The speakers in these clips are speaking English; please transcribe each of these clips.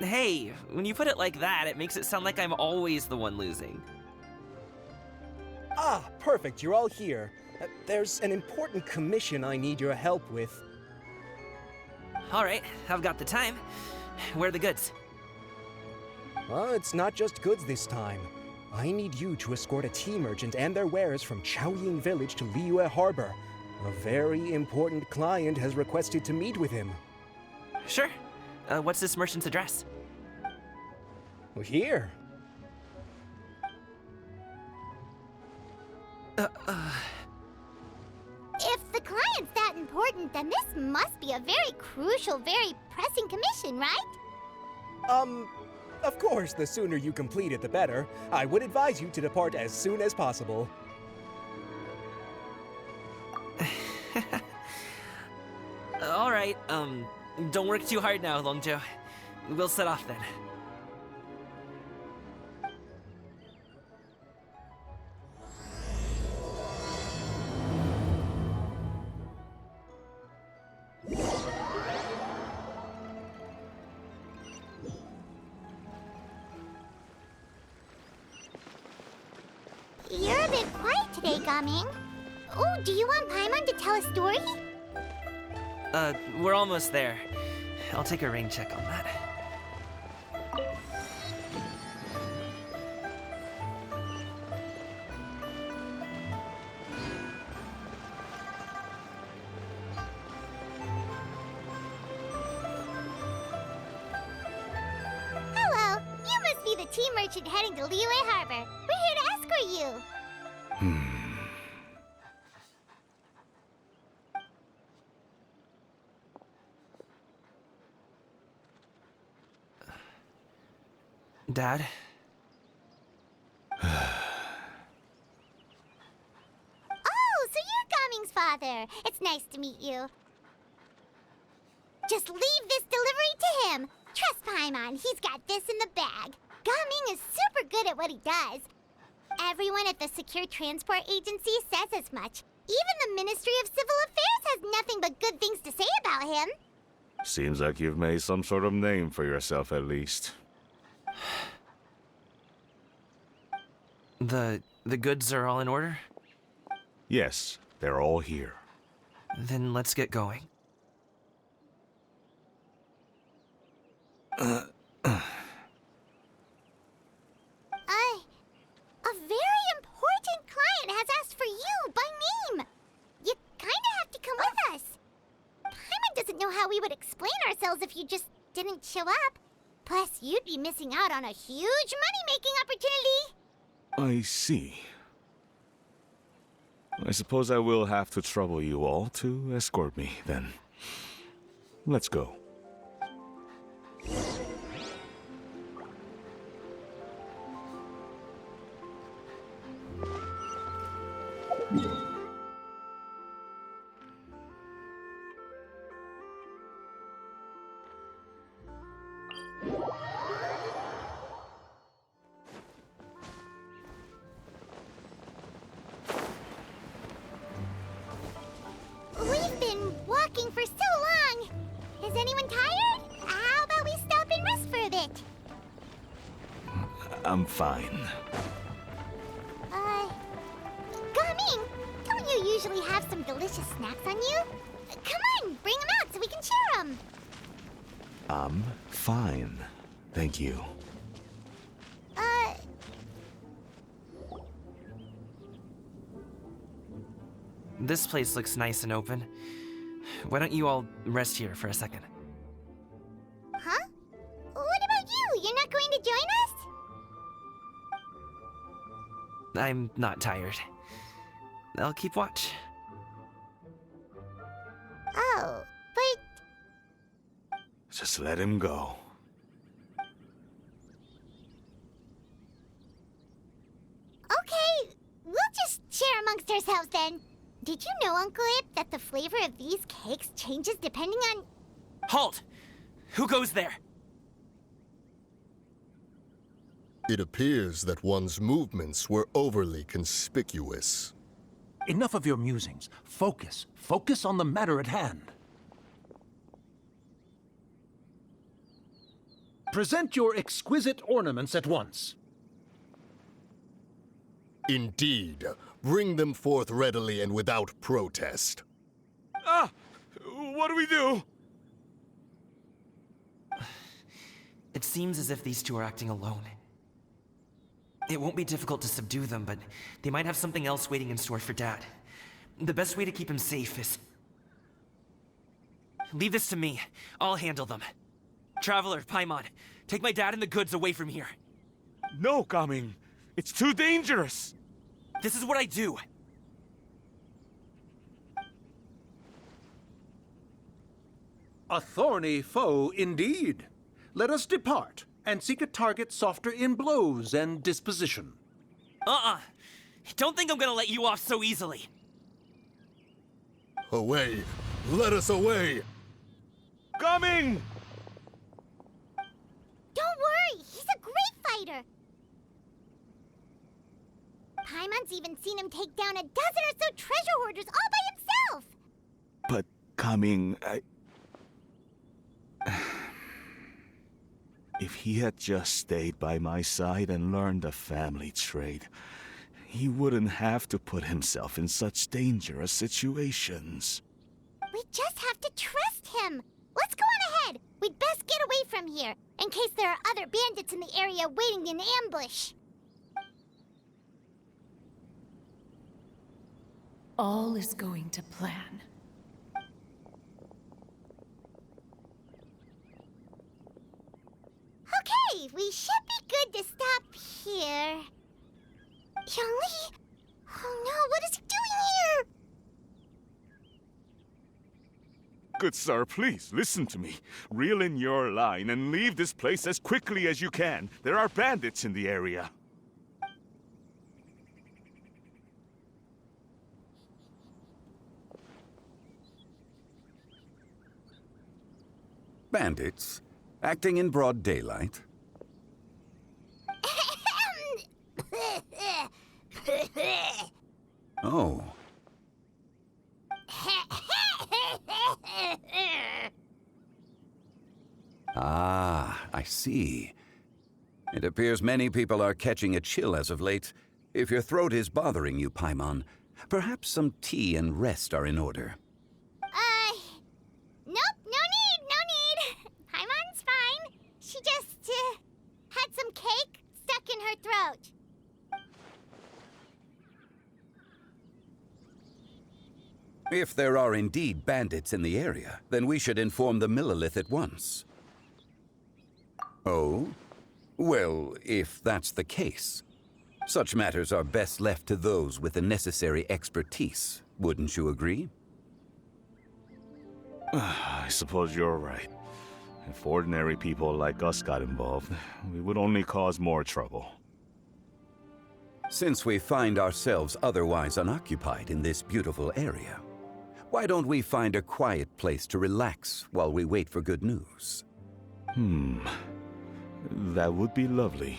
Hey, when you put it like that, it makes it sound like I'm always the one losing. Ah, perfect, you're all here. There's an important commission I need your help with. Alright, I've got the time. Where are the goods? Well, it's not just goods this time. I need you to escort a tea merchant and their wares from Chaoying Village to Liyue Harbor. A very important client has requested to meet with him. Sure. What's this merchant's address? Well, here. If the client's that important, then this must be a very crucial, very pressing commission, right? Of course, the sooner you complete it, the better. I would advise you to depart as soon as possible. Alright, don't work too hard now, Longzhou. We'll set off then. You're a bit quiet today, Gaming. Oh, do you want Paimon to tell a story? We're almost there. I'll take a rain check on that. Hello, you must be the tea merchant heading to Liyue Harbor. We're here to escort you. Dad? Oh, so you're Gaming's father. It's nice to meet you. Just leave this delivery to him. Trust Paimon, he's got this in the bag. Gaming is super good at what he does. Everyone at the Secure Transport Agency says as much. Even the Ministry of Civil Affairs has nothing but good things to say about him. Seems like you've made some sort of name for yourself at least. The goods are all in order? Yes, they're all here. Then let's get going. A very important client has asked for you by name. You kinda have to come with us. Paimon doesn't know how we would explain ourselves if you just didn't show up. Plus, you'd be missing out on a huge money-making opportunity. I see. I suppose I will have to trouble you all to escort me, then. Let's go. We've been walking for so long. Is anyone tired? How about we stop and rest for a bit? I'm fine. Gaming, don't you usually have some delicious snacks on you? Come on, bring them out so we can share them. I'm fine. Thank you. This place looks nice and open. Why don't you all rest here for a second? Huh? What about you? You're not going to join us? I'm not tired. I'll keep watch. Oh, but Just let him go. okay, we'll just share amongst ourselves then. Did you know, Uncle Ip, that the flavor of these cakes changes depending on... Halt! Who goes there? It appears that one's movements were overly conspicuous. Enough of your musings. Focus. Focus on the matter at hand. Present your exquisite ornaments at once. Indeed. Bring them forth readily and without protest. Ah! What do we do? It seems as if these two are acting alone. It won't be difficult to subdue them, but they might have something else waiting in store for Dad. The best way to keep him safe is... Leave this to me. I'll handle them. Traveler, Paimon, take my dad and the goods away from here. No, Gaming. It's too dangerous. This is what I do. A thorny foe indeed. Let us depart and seek a target softer in blows and disposition. Don't think I'm gonna let you off so easily. Away! Let us away! Gaming! Don't worry, he's a great fighter. Paimon's even seen him take down a dozen or so treasure hoarders all by himself. But Gaming, if he had just stayed by my side and learned the family trade, he wouldn't have to put himself in such dangerous situations. We just have to trust him. Let's go on ahead. We'd best get away from here, in case there are other bandits in the area waiting in ambush. All is going to plan. Okay, we should be good to stop here. Youngli? Oh no, what is he doing here? Good sir, please listen to me. Reel in your line and leave this place as quickly as you can. There are bandits in the area. Bandits? Acting in broad daylight? Oh. Ah, I see. It appears many people are catching a chill as of late. If your throat is bothering you, Paimon, perhaps some tea and rest are in order. Nope, no need. Paimon's fine. She just, had some cake stuck in her throat. If there are indeed bandits in the area, then we should inform the Millelith at once. Oh? Well, if that's the case, such matters are best left to those with the necessary expertise, wouldn't you agree? I suppose you're right. If ordinary people like us got involved, we would only cause more trouble. Since we find ourselves otherwise unoccupied in this beautiful area, why don't we find a quiet place to relax while we wait for good news? That would be lovely.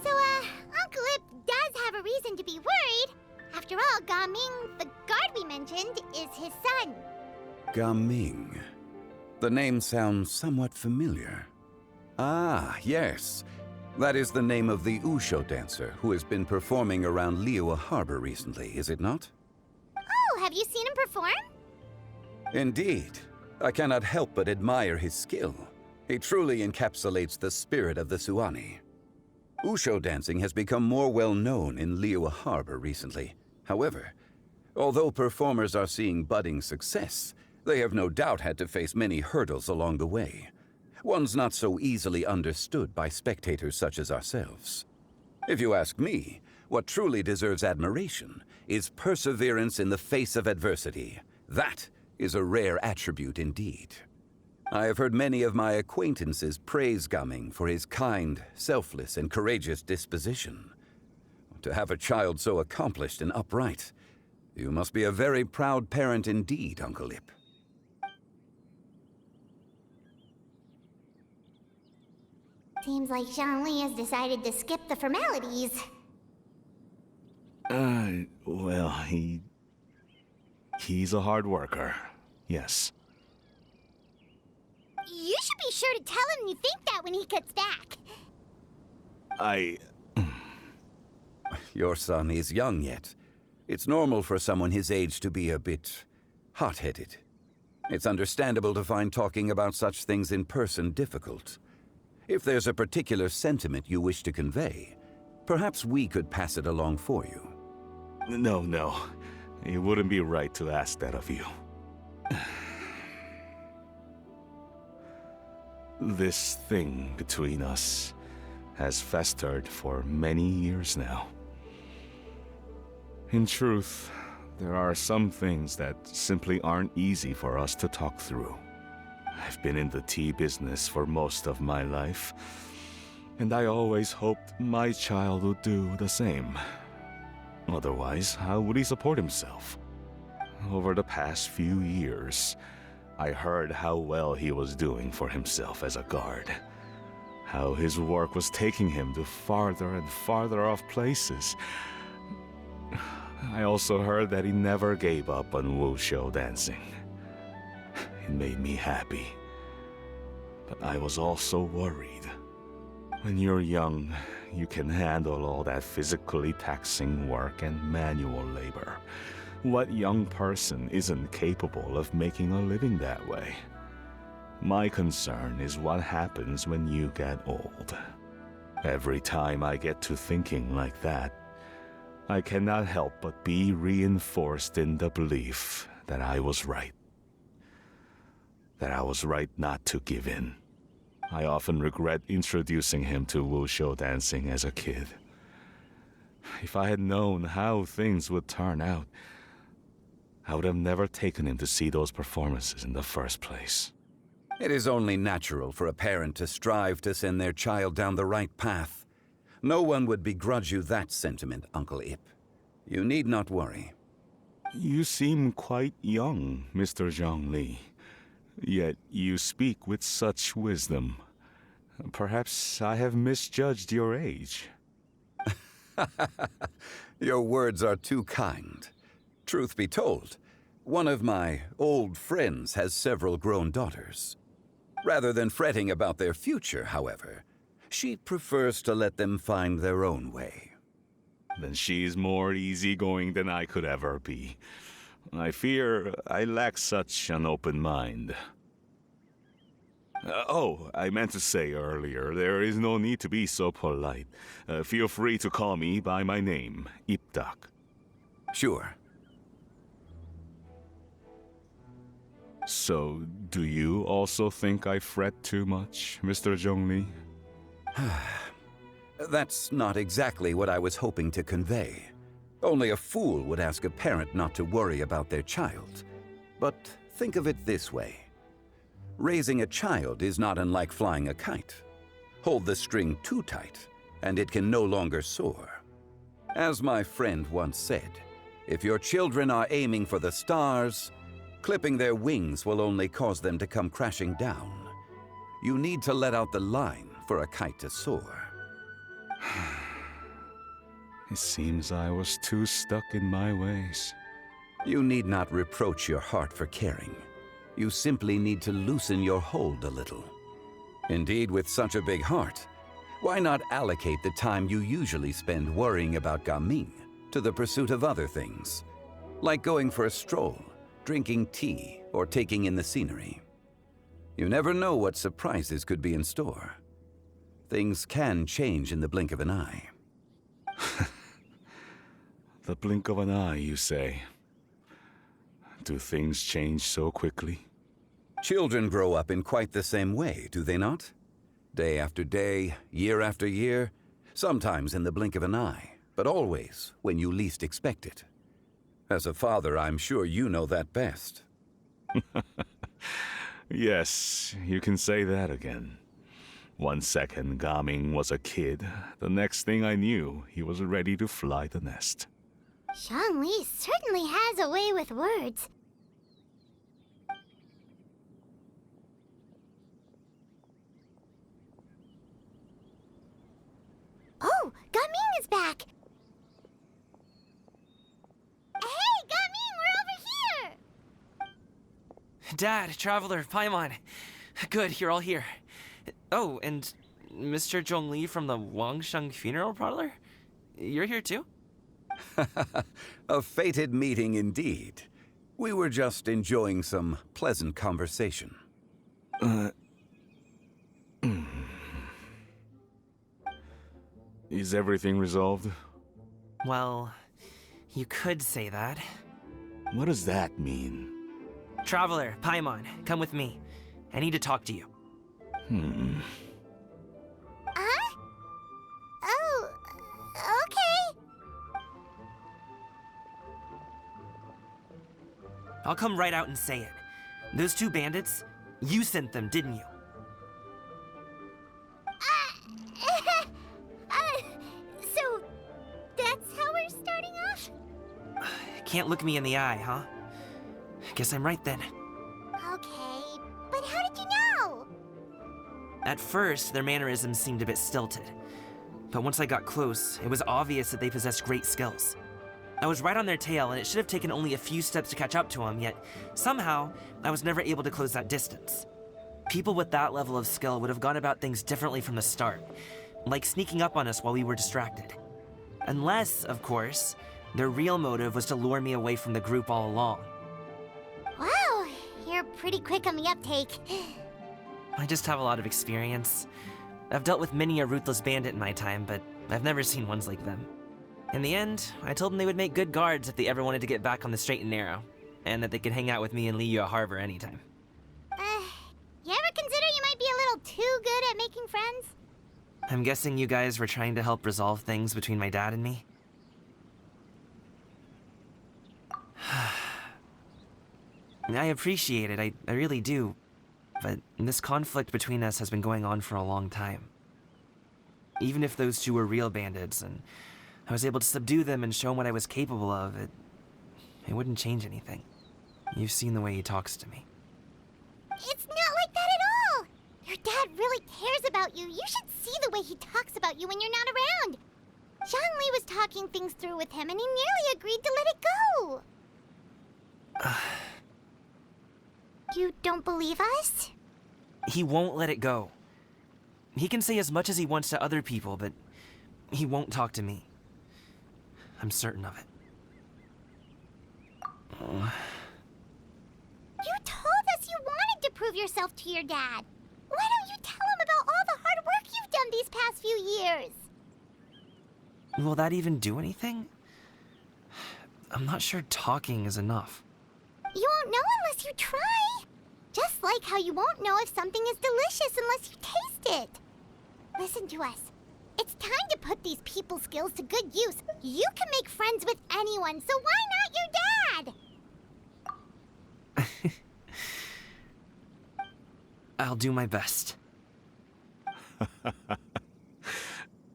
So, Uncle Ip does have a reason to be worried. After all, Gaming, the guard we mentioned, is his son. Gaming. The name sounds somewhat familiar. Ah, yes. That is the name of the Usho dancer who has been performing around Liyue Harbor recently, is it not? Oh, have you seen him perform? Indeed. I cannot help but admire his skill. He truly encapsulates the spirit of the Suani. Usho dancing has become more well known in Liyue Harbor recently. However, although performers are seeing budding success, they have no doubt had to face many hurdles along the way. Ones not so easily understood by spectators such as ourselves. If you ask me, what truly deserves admiration is perseverance in the face of adversity. That is a rare attribute indeed. I have heard many of my acquaintances praise Gaming for his kind, selfless, and courageous disposition. To have a child so accomplished and upright, You must be a very proud parent indeed, Uncle Ip. Seems like Zhongli has decided to skip the formalities. Well, he's a hard worker. Yes. You should be sure to tell him you think that when he gets back. Your son is young yet. It's normal for someone his age to be a bit hot-headed. It's understandable to find talking about such things in person difficult. If there's a particular sentiment you wish to convey, perhaps we could pass it along for you. No. It wouldn't be right to ask that of you. This thing between us has festered for many years now. In truth, there are some things that simply aren't easy for us to talk through. I've been in the tea business for most of my life, and I always hoped my child would do the same. Otherwise, how would he support himself? Over the past few years, I heard how well he was doing for himself as a guard. How his work was taking him to farther and farther off places. I also heard that he never gave up on wushou dancing. It made me happy. But I was also worried. When you're young, you can handle all that physically taxing work and manual labor. What young person isn't capable of making a living that way? My concern is what happens when you get old. Every time I get to thinking like that, I cannot help but be reinforced in the belief that I was right. That I was right not to give in. I often regret introducing him to wushou dancing as a kid. If I had known how things would turn out, I would have never taken him to see those performances in the first place. It is only natural for a parent to strive to send their child down the right path. No one would begrudge you that sentiment, Uncle Ip. You need not worry. You seem quite young, Mr. Zhongli. Yet you speak with such wisdom. Perhaps I have misjudged your age. Your words are too kind. Truth be told, one of my old friends has several grown daughters. Rather than fretting about their future, however, she prefers to let them find their own way. Then she's more easygoing than I could ever be. I fear I lack such an open mind. I meant to say earlier, there is no need to be so polite. Feel free to call me by my name, Ipdak. Sure. So, do you also think I fret too much, Mr. Zhongli? That's not exactly what I was hoping to convey. Only a fool would ask a parent not to worry about their child. But think of it this way. Raising a child is not unlike flying a kite. Hold the string too tight, and it can no longer soar. As my friend once said, if your children are aiming for the stars, clipping their wings will only cause them to come crashing down. You need to let out the line for a kite to soar. It seems I was too stuck in my ways. You need not reproach your heart for caring. You simply need to loosen your hold a little. Indeed, with such a big heart, why not allocate the time you usually spend worrying about Gaming to the pursuit of other things, like going for a stroll, drinking tea, or taking in the scenery? You never know what surprises could be in store. Things can change in the blink of an eye. The blink of an eye, you say? Do things change so quickly? Children grow up in quite the same way, do they not? Day after day, year after year, sometimes in the blink of an eye, but always when you least expect it. As a father, I'm sure you know that best. Yes, you can say that again. 1 second Gaming was a kid, the next thing I knew, he was ready to fly the nest. Zhongli certainly has a way with words. Oh, Gaming is back! Hey, Gaming, we're over here! Dad, Traveler, Paimon. Good, you're all here. Oh, and Mr. Zhongli from the Wangsheng Funeral Parlor? You're here too? A fated meeting indeed. We were just enjoying some pleasant conversation. Is everything resolved? Well, you could say that. What does that mean? Traveler, Paimon, come with me. I need to talk to you. Huh? Oh, okay. I'll come right out and say it. Those two bandits, you sent them, didn't you? So, that's how we're starting off? Can't look me in the eye, huh? Guess I'm right then. Okay, but how did you know? At first, their mannerisms seemed a bit stilted. But once I got close, it was obvious that they possessed great skills. I was right on their tail, and it should have taken only a few steps to catch up to them, yet somehow, I was never able to close that distance. People with that level of skill would have gone about things differently from the start, like sneaking up on us while we were distracted. Unless, of course, their real motive was to lure me away from the group all along. Wow, you're pretty quick on the uptake. I just have a lot of experience. I've dealt with many a ruthless bandit in my time, but I've never seen ones like them. In the end, I told them they would make good guards if they ever wanted to get back on the straight and narrow, and that they could hang out with me in Liyue Harbor anytime. You ever consider you might be a little too good at making friends? I'm guessing you guys were trying to help resolve things between my dad and me? I appreciate it, I really do. But this conflict between us has been going on for a long time. Even if those two were real bandits, and I was able to subdue them and show them what I was capable of, it wouldn't change anything. You've seen the way he talks to me. It's not like that at all! Your dad really cares about you. You should see the way he talks about you when you're not around. Zhongli was talking things through with him, and he nearly agreed to let it go. You don't believe us? He won't let it go. He can say as much as he wants to other people, but he won't talk to me. I'm certain of it. You told us you wanted to prove yourself to your dad. Why don't you tell him about all the hard work you've done these past few years? Will that even do anything? I'm not sure talking is enough. You won't know unless you try. Just like how you won't know if something is delicious unless you taste it. Listen to us. It's time to put these people skills to good use. You can make friends with anyone, so why not your dad? I'll do my best.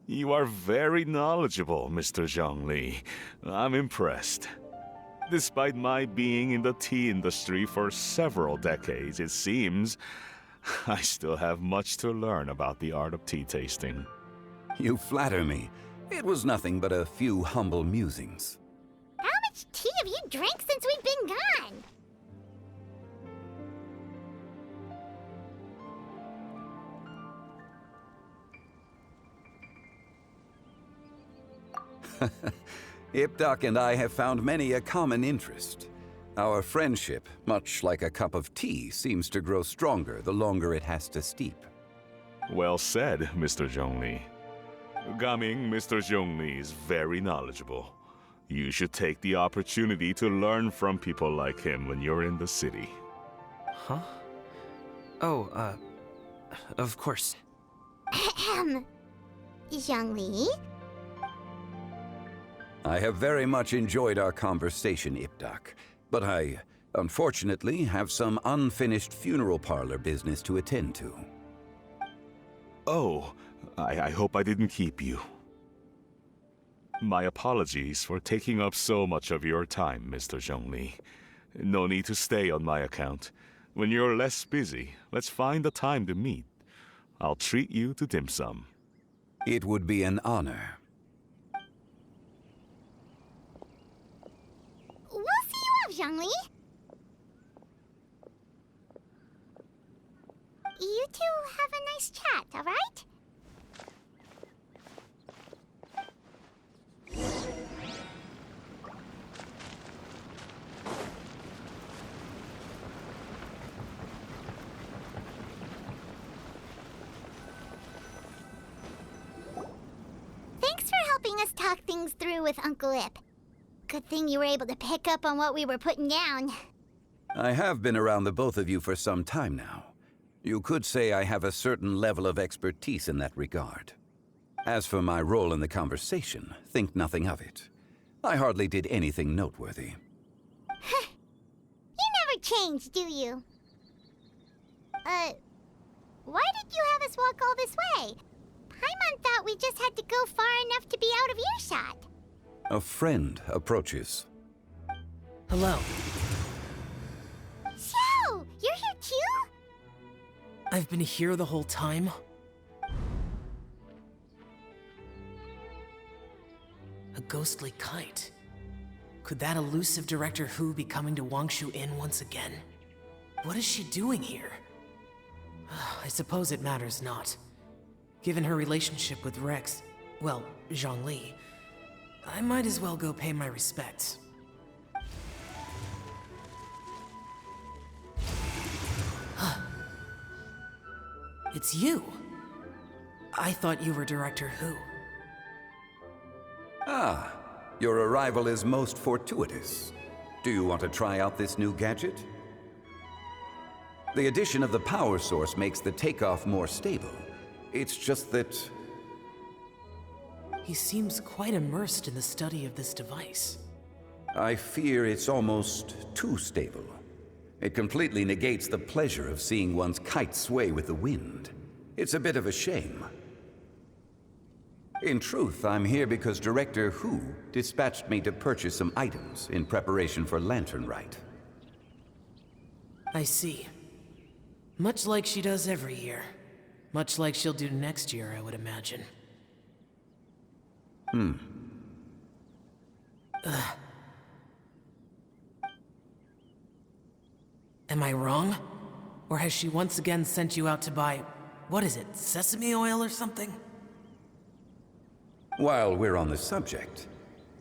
You are very knowledgeable, Mr. Zhongli. I'm impressed. Despite my being in the tea industry for several decades, it seems I still have much to learn about the art of tea tasting. You flatter me. It was nothing but a few humble musings. How much tea have you drank since we've been gone? Ipdak and I have found many a common interest. Our friendship, much like a cup of tea, seems to grow stronger the longer it has to steep. Well said, Mr. Zhongli. Gaming, Mr. Zhongli is very knowledgeable. You should take the opportunity to learn from people like him when you're in the city. Huh? Oh, of course. Ahem. Zhongli? I have very much enjoyed our conversation, Ipdak, but I, unfortunately, have some unfinished funeral parlor business to attend to. Oh, I hope I didn't keep you. My apologies for taking up so much of your time, Mr. Zhongli. No need to stay on my account. When you're less busy, let's find a time to meet. I'll treat you to dim sum. It would be an honor. We'll see you off, Zhongli. You two have a nice chat, all right? Thanks for helping us talk things through with Uncle Ip. Good thing you were able to pick up on what we were putting down. I have been around the both of you for some time now. You could say I have a certain level of expertise in that regard. As for my role in the conversation, think nothing of it. I hardly did anything noteworthy. You never change, do you? Why did you have us walk all this way? Paimon thought we just had to go far enough to be out of earshot. A friend approaches. Hello. Xiao, you're here too? I've been here the whole time? A ghostly kite. Could that elusive Director Hu be coming to Wangshu Inn once again? What is she doing here? I suppose it matters not. Given her relationship with Rex, well, Zhongli, I might as well go pay my respects. It's you! I thought you were Director Hu. Ah, your arrival is most fortuitous. Do you want to try out this new gadget? The addition of the power source makes the takeoff more stable. It's just that... He seems quite immersed in the study of this device. I fear it's almost too stable. It completely negates the pleasure of seeing one's kite sway with the wind. It's a bit of a shame. In truth, I'm here because Director Hu dispatched me to purchase some items in preparation for Lantern Rite. I see. Much like she does every year. Much like she'll do next year, I would imagine. Am I wrong? Or has she once again sent you out to buy, what is it, sesame oil or something? While we're on the subject,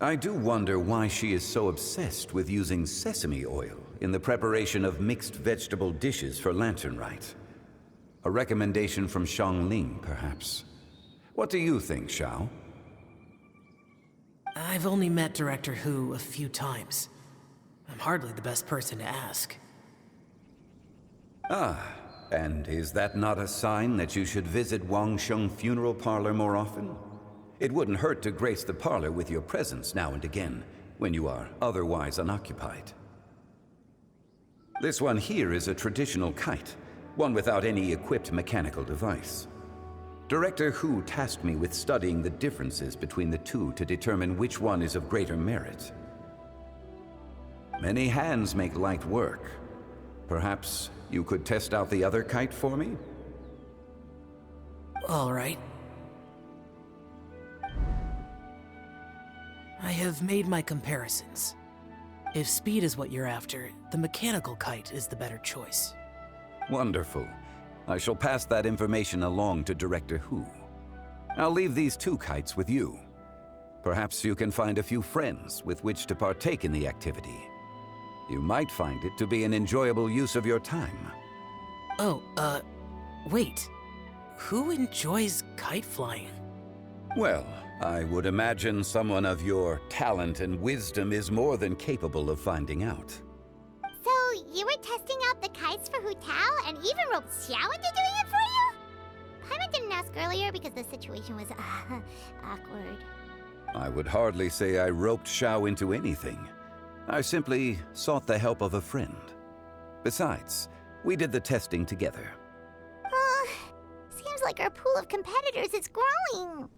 I do wonder why she is so obsessed with using sesame oil in the preparation of mixed vegetable dishes for Lantern Rite. A recommendation from Xiangling, perhaps. What do you think, Xiao? I've only met Director Hu a few times. I'm hardly the best person to ask. Ah, and is that not a sign that you should visit Wangsheng Funeral Parlor more often? It wouldn't hurt to grace the parlor with your presence now and again, when you are otherwise unoccupied. This one here is a traditional kite, one without any equipped mechanical device. Director Hu tasked me with studying the differences between the two to determine which one is of greater merit. Many hands make light work. Perhaps you could test out the other kite for me? All right. I have made my comparisons. If speed is what you're after, the mechanical kite is the better choice. Wonderful. I shall pass that information along to Director Hu. I'll leave these two kites with you. Perhaps you can find a few friends with which to partake in the activity. You might find it to be an enjoyable use of your time. Oh, wait. Who enjoys kite flying? Well, I would imagine someone of your talent and wisdom is more than capable of finding out. So, you were testing out the kites for Hu Tao and even roped Xiao into doing it for you? Paimon didn't ask earlier because the situation was, awkward. I would hardly say I roped Xiao into anything. I simply sought the help of a friend. Besides, we did the testing together. Seems like our pool of competitors is growing.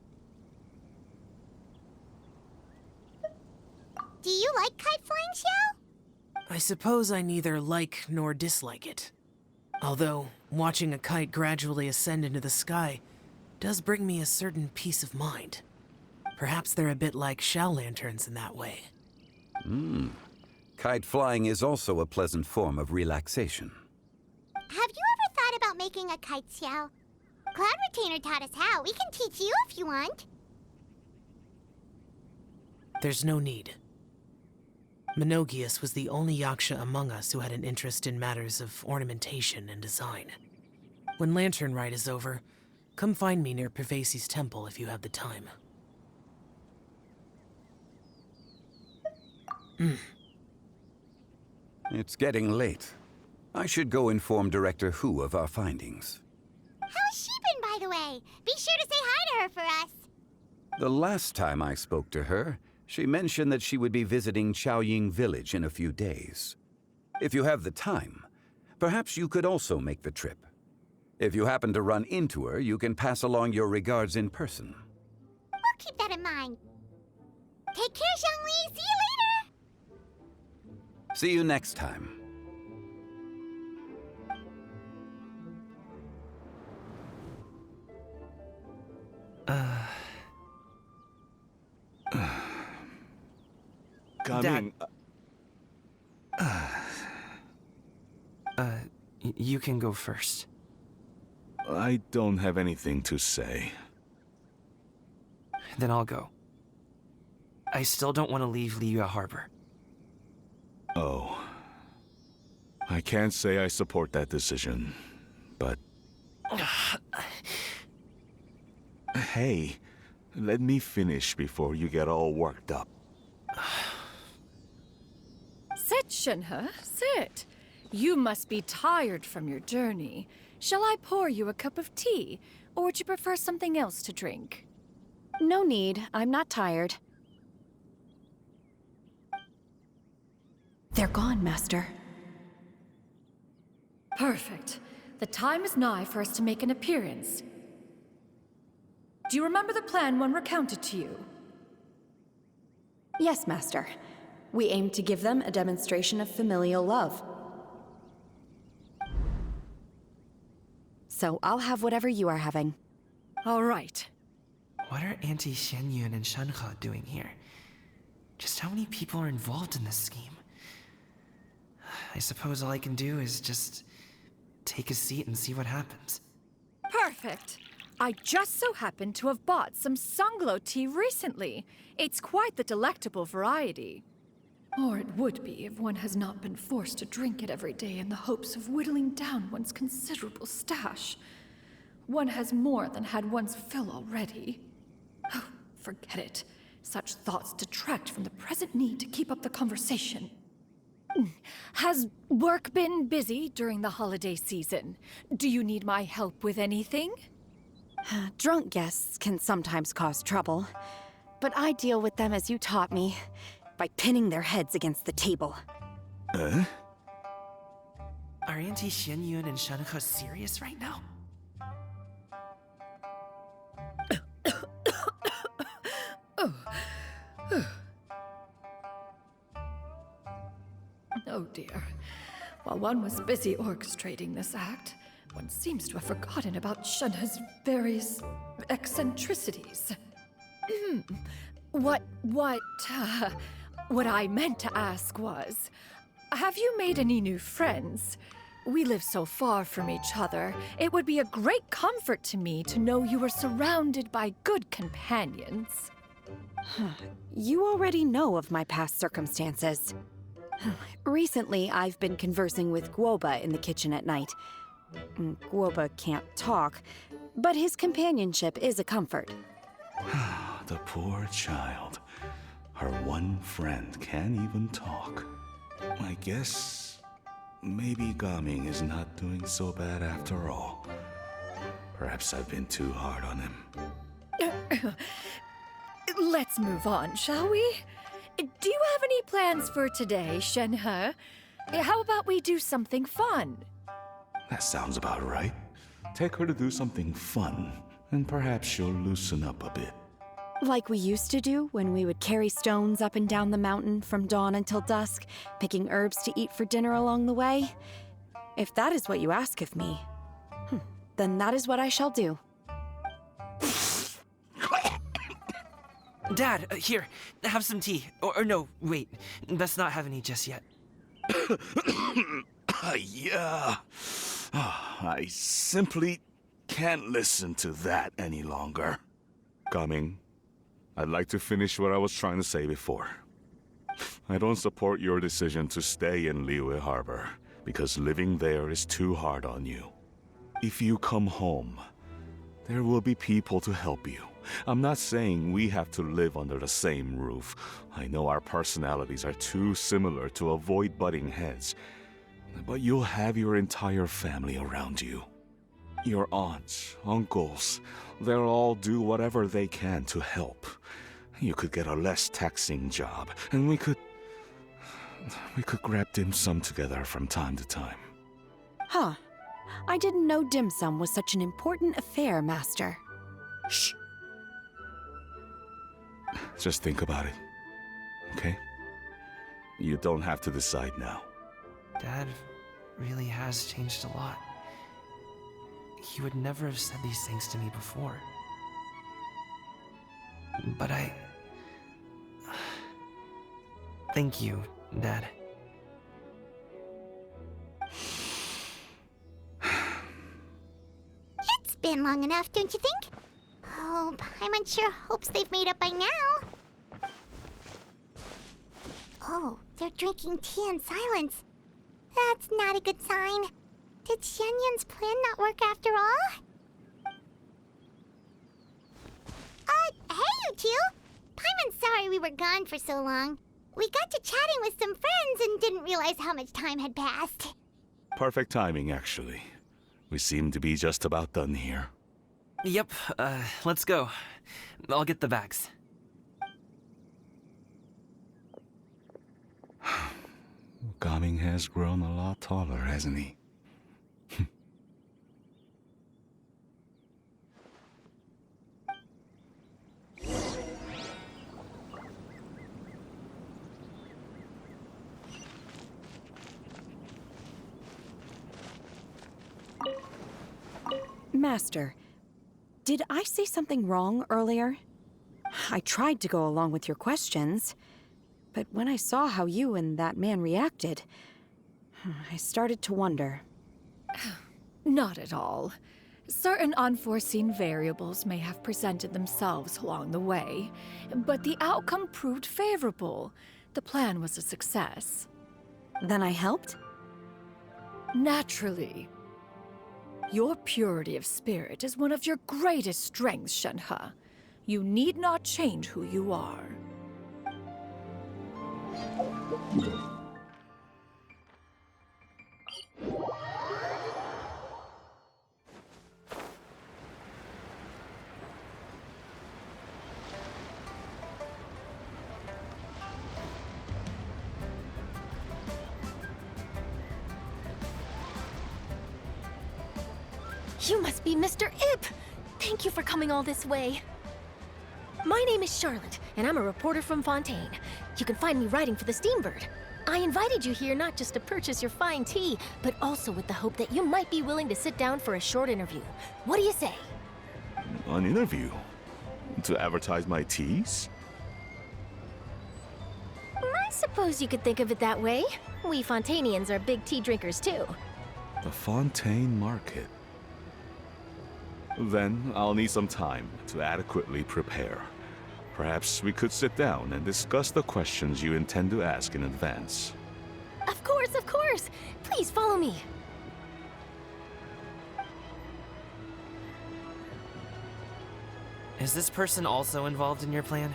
Do you like kite flying, Xiao? I suppose I neither like nor dislike it. Although, watching a kite gradually ascend into the sky does bring me a certain peace of mind. Perhaps they're a bit like Shao lanterns in that way. Kite flying is also a pleasant form of relaxation. Have you ever thought about making a kite, Xiao? Cloud Retainer taught us how. We can teach you if you want. There's no need. Menogias was the only Yaksha among us who had an interest in matters of ornamentation and design. When Lantern Rite is over, come find me near Pervasi's temple if you have the time. It's getting late. I should go inform Director Hu of our findings. How's she been, by the way? Be sure to say hi to her for us. The last time I spoke to her, she mentioned that she would be visiting Chaoying Village in a few days. If you have the time, perhaps you could also make the trip. If you happen to run into her, you can pass along your regards in person. We'll keep that in mind. Take care, Zhongli. See you later. See you next time. Gaming, You can go first. I don't have anything to say. Then I'll go. I still don't want to leave Liyue Harbor. Oh. I can't say I support that decision, but... Hey, let me finish before you get all worked up. Sit, Shenhe, sit. You must be tired from your journey. Shall I pour you a cup of tea, or would you prefer something else to drink? No need. I'm not tired. They're gone, Master. Perfect. The time is nigh for us to make an appearance. Do you remember the plan one recounted to you? Yes, Master. We aim to give them a demonstration of familial love. So I'll have whatever you are having. All right. What are Auntie Xianyun and Shenhe doing here? Just how many people are involved in this scheme? I suppose all I can do is just take a seat and see what happens. Perfect. I just so happen to have bought some Sunglow tea recently. It's quite the delectable variety. Or it would be if one has not been forced to drink it every day in the hopes of whittling down one's considerable stash. One has more than had one's fill already. Oh, forget it. Such thoughts detract from the present need to keep up the conversation. Has work been busy during the holiday season? Do you need my help with anything? Drunk guests can sometimes cause trouble, but I deal with them as you taught me, by pinning their heads against the table. Are Auntie Xianyun and Shenhe serious right now? Oh dear. While one was busy orchestrating this act, one seems to have forgotten about Shenhe's various eccentricities. What I meant to ask was, have you made any new friends? We live so far from each other, it would be a great comfort to me to know you were surrounded by good companions. You already know of my past circumstances. Recently, I've been conversing with Guoba in the kitchen at night. Guoba can't talk, but his companionship is a comfort. The poor child. Her one friend can't even talk. I guess maybe Gaming is not doing so bad after all. Perhaps I've been too hard on him. Let's move on, shall we? Do you have any plans for today, Shenhe? How about we do something fun? That sounds about right. Take her to do something fun, and perhaps she'll loosen up a bit. Like we used to do when we would carry stones up and down the mountain from dawn until dusk, picking herbs to eat for dinner along the way? If that is what you ask of me, then that is what I shall do. Dad, here, have some tea. Or no, wait, best not have any just yet. Yeah. I simply can't listen to that any longer. Coming. I'd like to finish what I was trying to say before. I don't support your decision to stay in Liyue Harbor, because living there is too hard on you. If you come home, there will be people to help you. I'm not saying we have to live under the same roof. I know our personalities are too similar to avoid butting heads. But you'll have your entire family around you. Your aunts, uncles, they'll all do whatever they can to help. You could get a less taxing job, and we could grab dim sum together from time to time. Huh. I didn't know dim sum was such an important affair, Master. Shh. Just think about it, okay? You don't have to decide now. Dad really has changed a lot. He would never have said these things to me before. But thank you, Dad. It's been long enough, don't you think? Oh, Paimon sure hopes they've made up by now. Oh, they're drinking tea in silence. That's not a good sign. Did Xianyun's plan not work after all? Hey you two! Paimon's sorry we were gone for so long. We got to chatting with some friends and didn't realize how much time had passed. Perfect timing, actually. We seem to be just about done here. Yep, let's go. I'll get the bags. Gaming has grown a lot taller, hasn't he? Master, did I say something wrong earlier? I tried to go along with your questions, but when I saw how you and that man reacted, I started to wonder. Not at all. Certain unforeseen variables may have presented themselves along the way, but the outcome proved favorable. The plan was a success. Then I helped? Naturally. Your purity of spirit is one of your greatest strengths, Shenhe. You need not change who you are. You must be Mr. Ip! Thank you for coming all this way. My name is Charlotte, and I'm a reporter from Fontaine. You can find me writing for the Steambird. I invited you here not just to purchase your fine tea, but also with the hope that you might be willing to sit down for a short interview. What do you say? An interview? To advertise my teas? I suppose you could think of it that way. We Fontainians are big tea drinkers too. The Fontaine Market. Then I'll need some time to adequately prepare. Perhaps we could sit down and discuss the questions you intend to ask in advance. Of course, of course! Please follow me. Is this person also involved in your plan?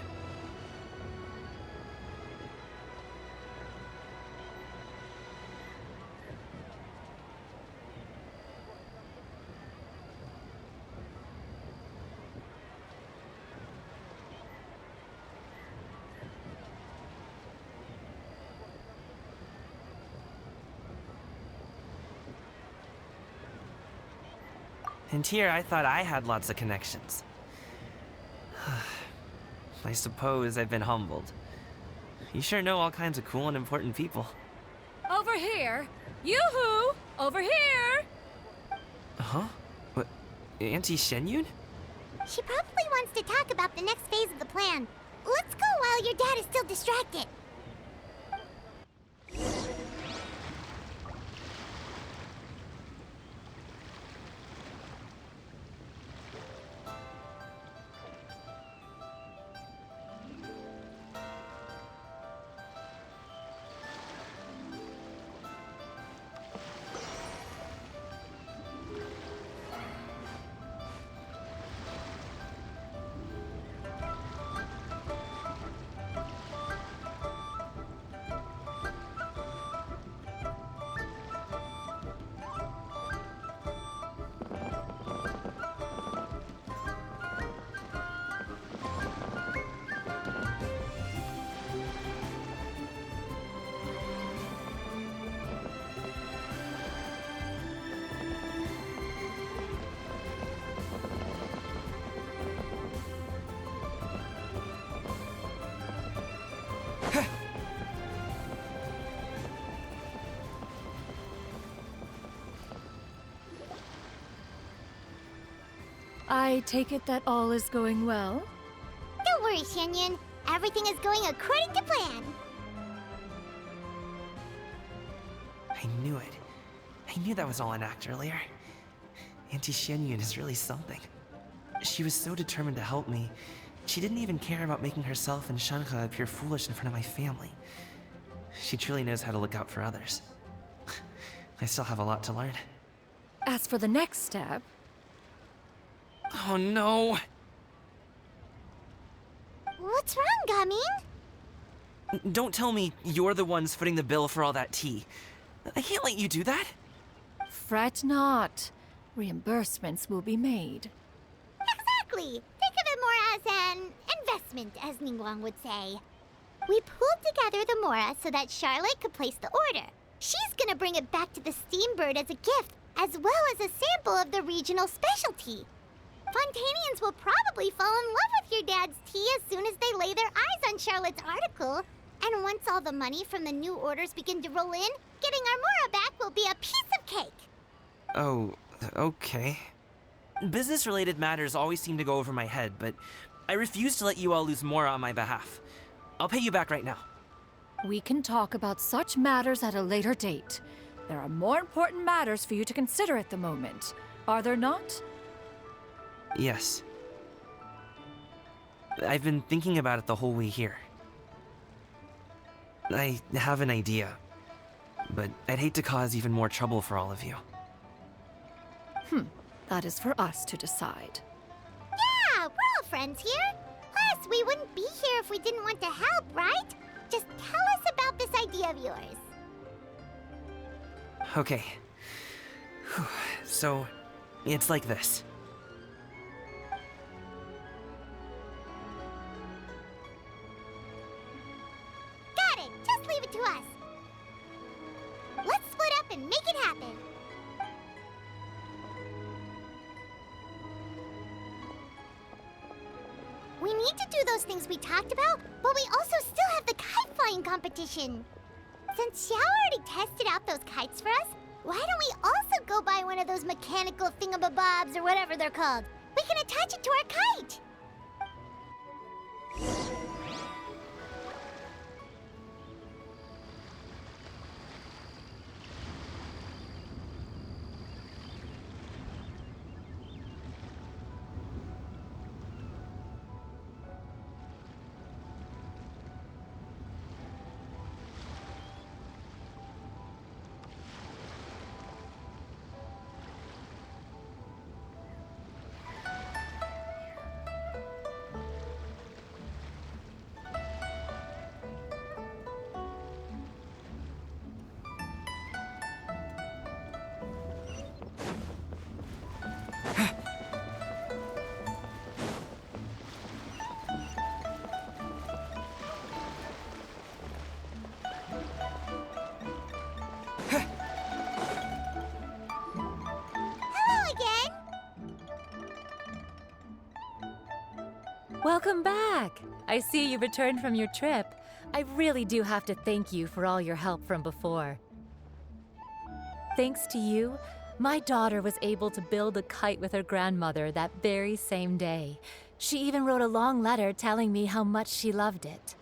And here I thought I had lots of connections. I suppose I've been humbled. You sure know all kinds of cool and important people. Over here! Yoo-hoo! Over here! Huh? What? Auntie Shenyun? She probably wants to talk about the next phase of the plan. Let's go while your dad is still distracted. I take it that all is going well? Don't worry, Shenyun. Everything is going according to plan. I knew it. I knew that was all an act earlier. Auntie Shenyun is really something. She was so determined to help me. She didn't even care about making herself and Shanka appear foolish in front of my family. She truly knows how to look out for others. I still have a lot to learn. As for the next step... Oh no! What's wrong, Gamin? Don't tell me you're the ones footing the bill for all that tea. I can't let you do that. Fret not. Reimbursements will be made. Exactly. Think of it more as an investment, as Ningguang would say. We pooled together the Mora so that Charlotte could place the order. She's gonna bring it back to the Steambird as a gift, as well as a sample of the regional specialty. Fontanians will probably fall in love with your dad's tea as soon as they lay their eyes on Charlotte's article. And once all the money from the new orders begin to roll in, getting our Mora back will be a piece of cake. Oh, okay. Business-related matters always seem to go over my head, but I refuse to let you all lose more on my behalf. I'll pay you back right now. We can talk about such matters at a later date. There are more important matters for you to consider at the moment, are there not? Yes. I've been thinking about it the whole way here. I have an idea, but I'd hate to cause even more trouble for all of you. That is for us to decide. Yeah, we're all friends here. Plus, we wouldn't be here if we didn't want to help, right? Just tell us about this idea of yours. Okay. So, it's like this. Got it. Just leave it to us. Let's split up and make it happen. We need to do those things we talked about, but we also still have the kite flying competition. Since Xiao already tested out those kites for us, why don't we also go buy one of those mechanical thingamabobs or whatever they're called? We can attach it to our kite. Welcome back! I see you returned from your trip. I really do have to thank you for all your help from before. Thanks to you, my daughter was able to build a kite with her grandmother that very same day. She even wrote a long letter telling me how much she loved it.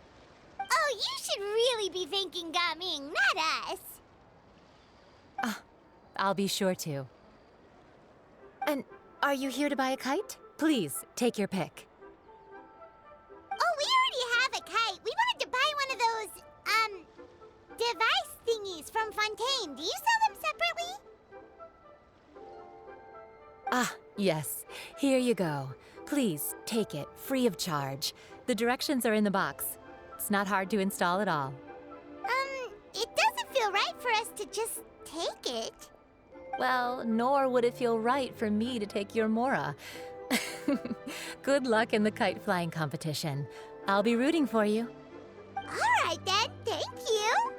Oh, you should really be thanking Gaming, not us. I'll be sure to. And are you here to buy a kite? Please, take your pick. Oh, we already have a kite. We wanted to buy one of those, device thingies from Fontaine. Do you sell them separately? Yes. Here you go. Please, take it, free of charge. The directions are in the box. It's not hard to install at all. It doesn't feel right for us to just take it. Well, nor would it feel right for me to take your Mora. Good luck in the kite flying competition. I'll be rooting for you. All right, then. Thank you.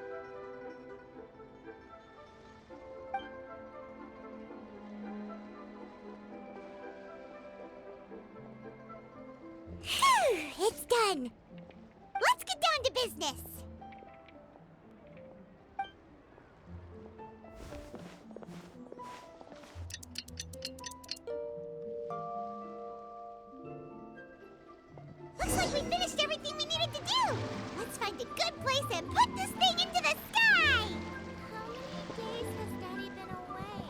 Phew, it's done. Let's get down to business. Looks like we finished everything we needed to do. Let's find a good place and put this thing into the sky. How many days has Daddy been away?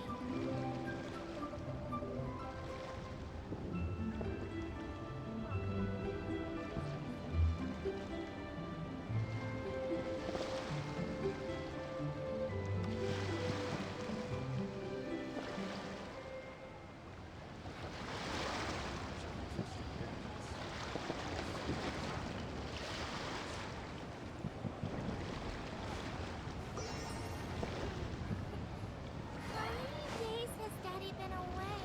How many days has Daddy been away?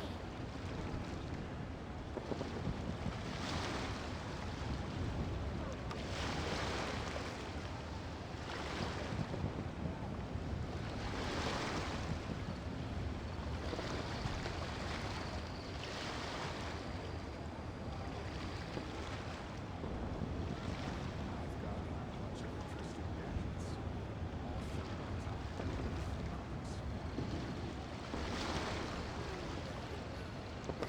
How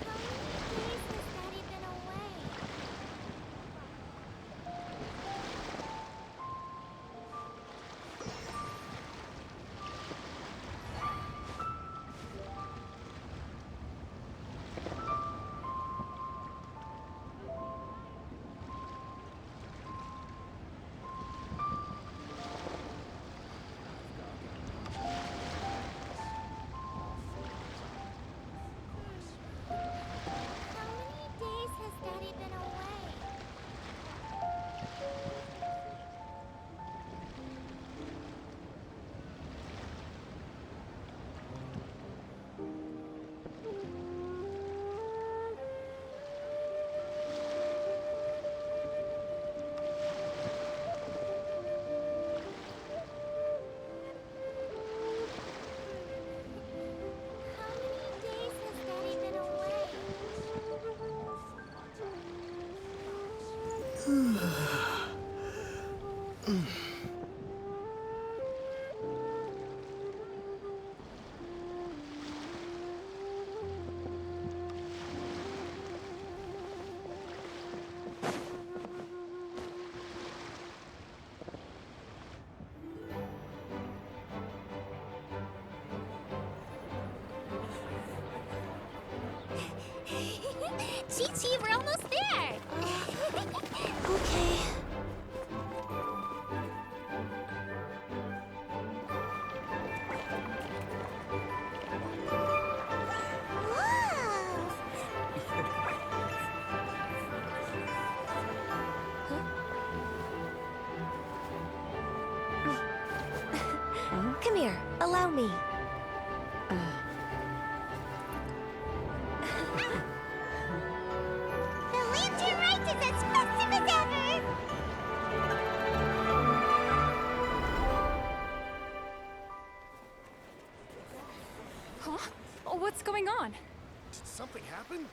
many days has Daddy been away? How many days has Daddy been away? How many days has Daddy been away? Chi-Chi, we're almost there! Okay. Whoa! Come here, allow me. The lantern rite is as festive as ever! Huh? Oh, what's going on? Did something happen?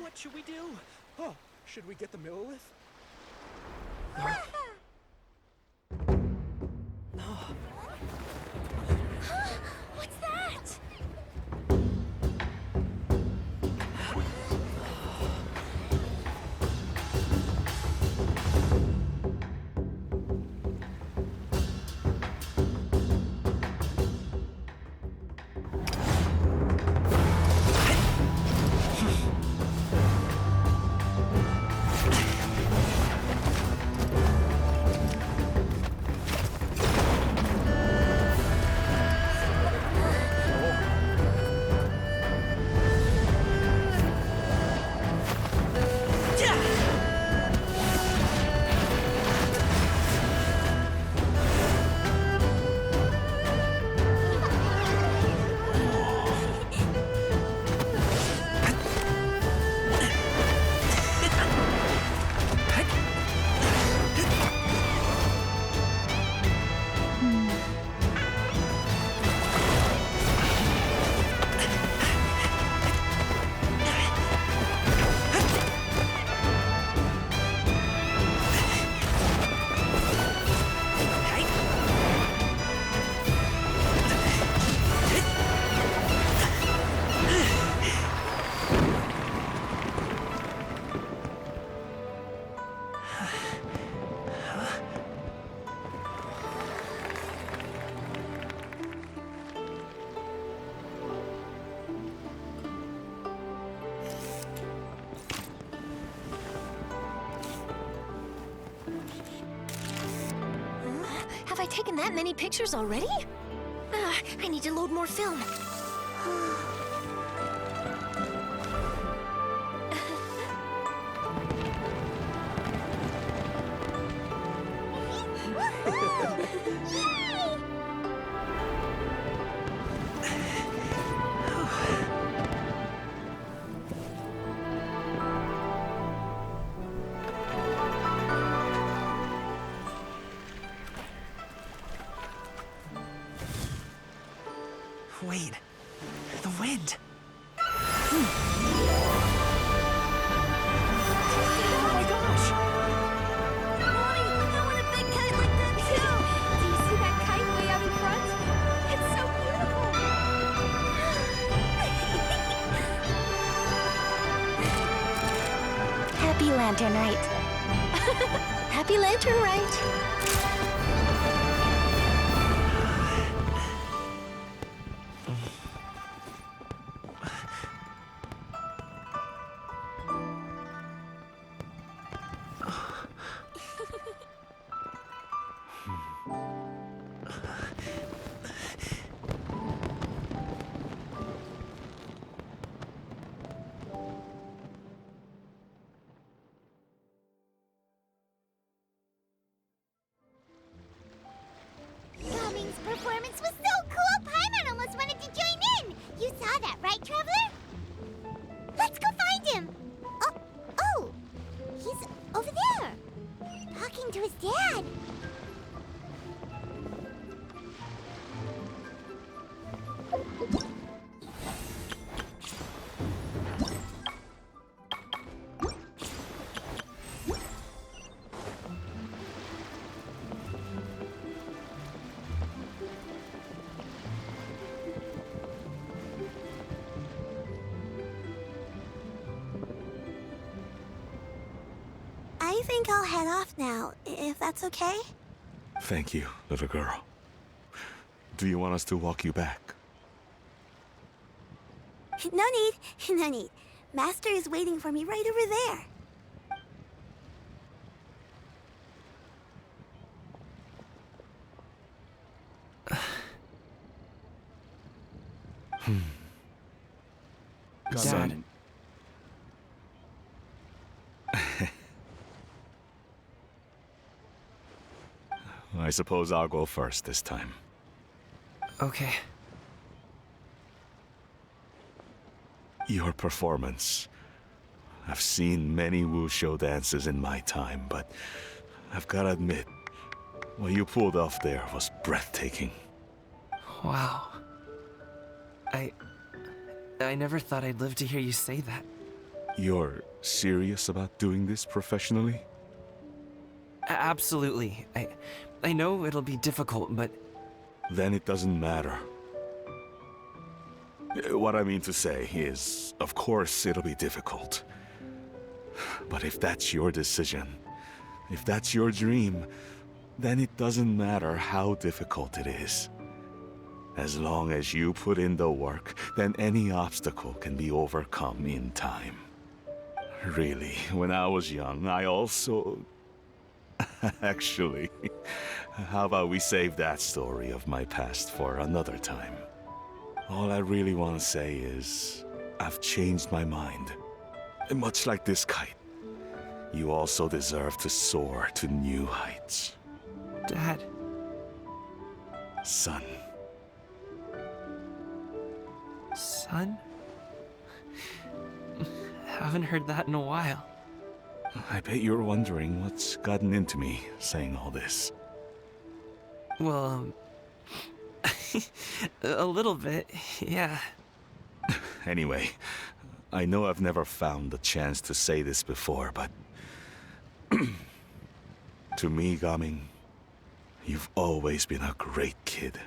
What should we do? Oh, should we get the Millilith? What's that? Have I taken that many pictures already? I need to load more film. Wait, the wind. Oh my gosh! Mommy, I want a big kite like that too! Do you see that kite way out in front? It's so beautiful! Happy Lantern Rite. Happy Lantern Rite! Coming's performance was so cool, Paimon almost wanted to join in! You saw that, right, Traveler? Let's go find him! Oh! He's over there! Talking to his dad! I think I'll head off now, if that's okay? Thank you, little girl. Do you want us to walk you back? No need, no need. Master is waiting for me right over there. Dad. I suppose I'll go first this time. Okay. Your performance. I've seen many wushou dances in my time, but I've gotta admit, what you pulled off there was breathtaking. Wow. I never thought I'd live to hear you say that. You're serious about doing this professionally? Absolutely. I know it'll be difficult, but... Then it doesn't matter. What I mean to say is, of course it'll be difficult. But if that's your decision, if that's your dream, then it doesn't matter how difficult it is. As long as you put in the work, then any obstacle can be overcome in time. Really, when I was young, I also... Actually, how about we save that story of my past for another time? All I really want to say is, I've changed my mind. Much like this kite, you also deserve to soar to new heights. Dad. Son. Son? Haven't heard that in a while. I bet you're wondering what's gotten into me saying all this. Well, a little bit, yeah. Anyway, I know I've never found the chance to say this before, but... to me, Gaming, you've always been a great kid.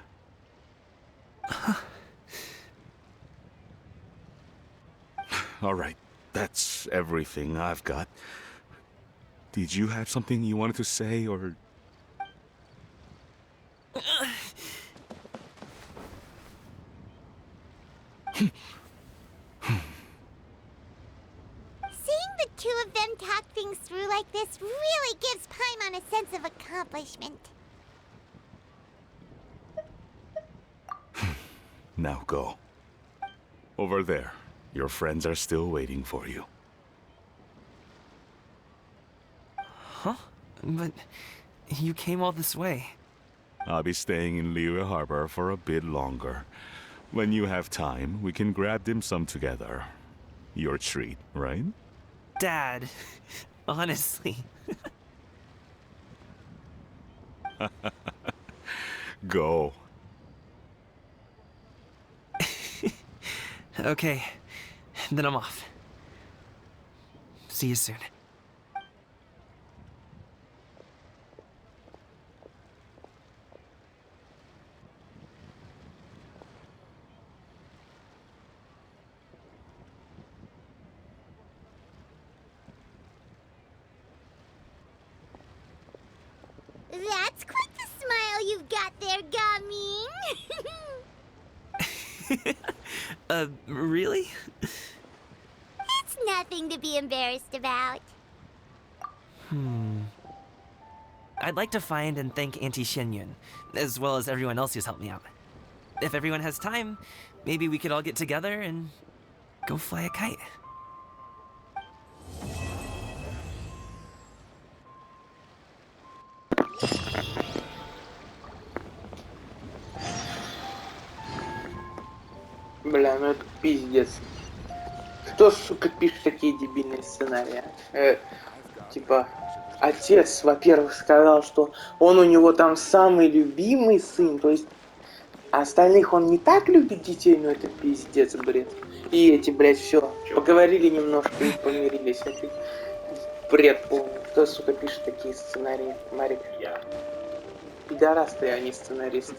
Alright, that's everything I've got. Did you have something you wanted to say, or... Seeing the two of them talk things through like this really gives Paimon a sense of accomplishment. Now go. Over there. Your friends are still waiting for you. Huh? But you came all this way. I'll be staying in Liyue Harbor for a bit longer. When you have time, we can grab dim sum together. Your treat, right? Dad, honestly. Go. Okay, then I'm off. See you soon. That's quite the smile you've got there, Gaming. Really? It's nothing to be embarrassed about. I'd like to find and thank Auntie Xinyun, as well as everyone else who's helped me out. If everyone has time, maybe we could all get together and go fly a kite. Бля, ну это пиздец. Кто, сука, пишет такие дебильные сценарии? Типа, отец, во-первых, сказал, что он у него там самый любимый сын, то есть остальных он не так любит детей, но это пиздец, бред. И эти, блядь, все, поговорили немножко и помирились. Это бред полный. Кто, сука, пишет такие сценарии? Марик. Я. Пидорас ты, а не сценарист.